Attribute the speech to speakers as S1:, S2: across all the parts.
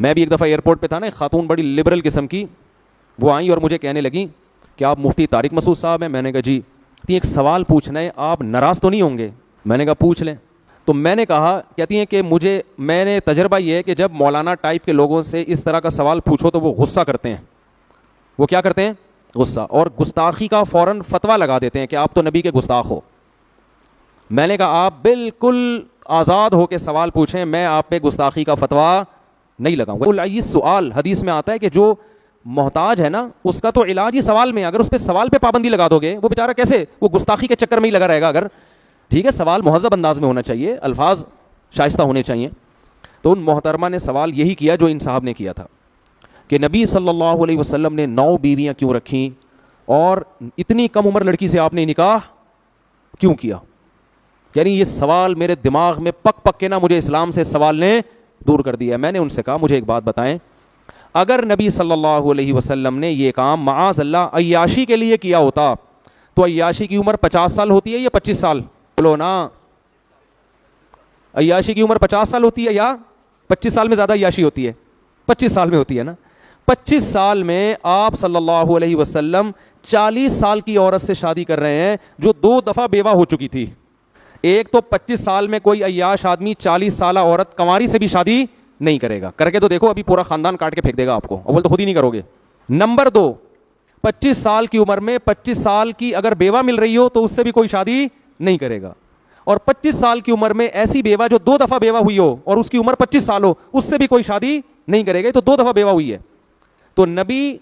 S1: میں بھی ایک دفعہ ایئرپورٹ پہ تھا نا، ایک خاتون بڑی لبرل قسم کی، وہ آئیں اور مجھے کہنے لگیں کہ آپ مفتی طارق مسعود صاحب ہیں؟ میں نے کہا جی۔ ایک سوال پوچھنا ہے، آپ ناراض تو نہیں ہوں گے؟ میں نے کہا پوچھ لیں۔ تو میں نے کہا، کہتی ہیں کہ میں نے تجربہ یہ ہے کہ جب مولانا ٹائپ کے لوگوں سے اس طرح کا سوال پوچھو تو وہ غصہ کرتے ہیں۔ وہ کیا کرتے ہیں؟ غصہ، اور گستاخی کا فوراً فتویٰ لگا دیتے ہیں کہ آپ تو نبی کے گستاخ ہو۔ میں نے کہا آپ بالکل آزاد ہو کے سوال پوچھیں، میں آپ پہ گستاخی کا فتویٰ نہیں لگاؤں گا۔ سوال حدیث میں آتا ہے کہ جو محتاج ہے نا، اس کا تو علاج ہی سوال میں، اگر اس پہ سوال پہ پابندی لگا دو گے، وہ بیچارہ کیسے، وہ گستاخی کے چکر میں ہی لگا رہے گا۔ اگر ٹھیک ہے، سوال مہذب انداز میں ہونا چاہیے، الفاظ شائستہ ہونے چاہیے۔ تو ان محترمہ نے سوال یہی کیا جو ان صاحب نے کیا تھا کہ نبی صلی اللہ علیہ وسلم نے 9 بیویاں کیوں رکھیں، اور اتنی کم عمر لڑکی سے آپ نے نکاح کیوں کیا؟ یعنی یہ سوال میرے دماغ میں پک پک کے نا مجھے اسلام سے سوال نے دور کر دیا۔ میں نے ان سے کہا مجھے ایک بات بتائیں، اگر نبی صلی اللہ علیہ وسلم نے یہ کام معاذ اللہ عیاشی کے لیے کیا ہوتا تو عیاشی کی عمر 50 سال ہوتی ہے یا 25 سال؟ بولو نا، عیاشی کی عمر 50 سال ہوتی ہے یا 25 سال میں زیادہ عیاشی ہوتی ہے؟ 25 سال میں ہوتی ہے نا۔ 25 سال میں آپ صلی اللہ علیہ وسلم 40 سال کی عورت سے شادی کر رہے ہیں جو 2 دفعہ بیوہ ہو چکی تھی۔ ایک تو 25 سال میں کوئی عیاش آدمی 40 سالہ عورت کنواری سے بھی شادی نہیں کرے گا، کر کے تو دیکھو، ابھی پورا خاندان کاٹ کے پھینک دے گا آپ کو، اول تو خود ہی نہیں کرو گے۔ نمبر 2، 25 سال کی عمر میں 25 سال کی اگر بیوہ مل رہی ہو تو اس سے بھی کوئی شادی نہیں کرے گا، اور 25 سال کی عمر میں ایسی بیوہ جو 2 دفعہ بیوہ ہوئی ہو اور اس کی عمر 25 سال ہو، اس سے بھی کوئی شادی نہیں کرے گا، تو 2 دفعہ بیوہ ہوئی ہے۔ تو نبی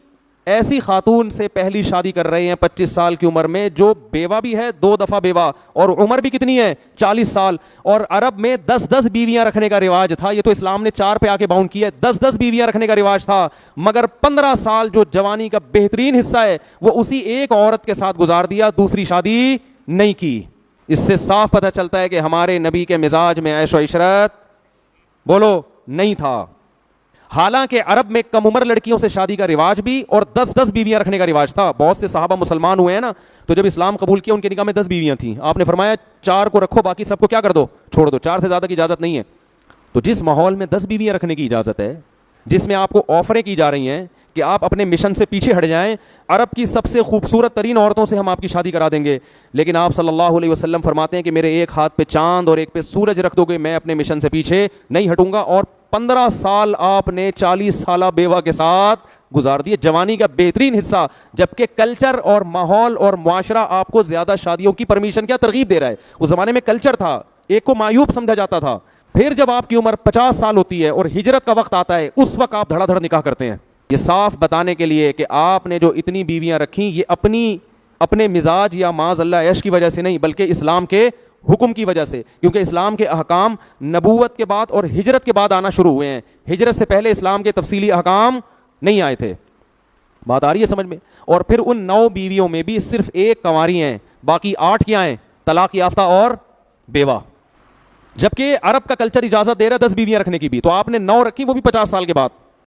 S1: ایسی خاتون سے پہلی شادی کر رہے ہیں 25 سال کی عمر میں جو بیوہ بھی ہے، 2 دفعہ بیوہ، اور عمر بھی کتنی ہے؟ 40 سال۔ اور عرب میں 10 بیویاں رکھنے کا رواج تھا، یہ تو اسلام نے 4 پہ آ کے باؤنڈ کیا ہے۔ 10 بیویاں رکھنے کا رواج تھا، مگر 15 سال جو جوانی کا بہترین حصہ ہے وہ اسی ایک عورت کے ساتھ گزار دیا، دوسری شادی نہیں کی۔ اس سے صاف پتہ چلتا ہے کہ ہمارے نبی کے مزاج میں عیش و عشرت بولو نہیں تھا۔ حالانکہ عرب میں کم عمر لڑکیوں سے شادی کا رواج بھی اور 10 بیویاں رکھنے کا رواج تھا۔ بہت سے صحابہ مسلمان ہوئے ہیں نا، تو جب اسلام قبول کیا ان کے نکاح میں 10 بیویاں تھیں، آپ نے فرمایا 4 کو رکھو، باقی سب کو کیا کر دو، چھوڑ دو، 4 سے زیادہ کی اجازت نہیں ہے۔ تو جس ماحول میں 10 بیویاں رکھنے کی اجازت ہے، جس میں آپ کو آفریں کی جا رہی ہیں کہ آپ اپنے مشن سے پیچھے ہٹ جائیں، عرب کی سب سے خوبصورت ترین عورتوں سے ہم آپ کی شادی کرا دیں گے، لیکن آپ صلی اللہ علیہ وسلم فرماتے ہیں کہ میرے ایک ہاتھ پہ چاند اور ایک پہ سورج رکھ دو گے، میں اپنے مشن سے پیچھے نہیں ہٹوں گا۔ اور 15 سال آپ نے 40 سالہ بیوہ کے ساتھ گزار دیے، جوانی کا بہترین حصہ، جبکہ کلچر اور ماحول اور معاشرہ آپ کو زیادہ شادیوں کی پرمیشن کیا ترغیب دے رہا ہے۔ اس زمانے میں کلچر تھا، ایک کو معیوب سمجھا جاتا تھا۔ پھر جب آپ کی عمر 50 سال ہوتی ہے اور ہجرت کا وقت آتا ہے، اس وقت آپ دھڑا دھڑ نکاح کرتے ہیں۔ یہ صاف بتانے کے لیے کہ آپ نے جو اتنی بیویاں رکھیں یہ اپنے مزاج یا معاذ اللہ عیش کی وجہ سے نہیں، بلکہ اسلام کے حکم کی وجہ سے، کیونکہ اسلام کے احکام نبوت کے بعد اور ہجرت کے بعد آنا شروع ہوئے ہیں، ہجرت سے پہلے اسلام کے تفصیلی احکام نہیں آئے تھے۔ بات آ رہی ہے سمجھ میں؟ اور پھر ان 9 بیویوں میں بھی صرف 1 کنواری ہیں، باقی 8 کیا ہیں؟ طلاق یافتہ اور بیوہ، جبکہ عرب کا کلچر اجازت دے رہا ہے 10 بیویاں رکھنے کی بھی، تو آپ نے 9 رکھی، وہ بھی 50 سال کے بعد۔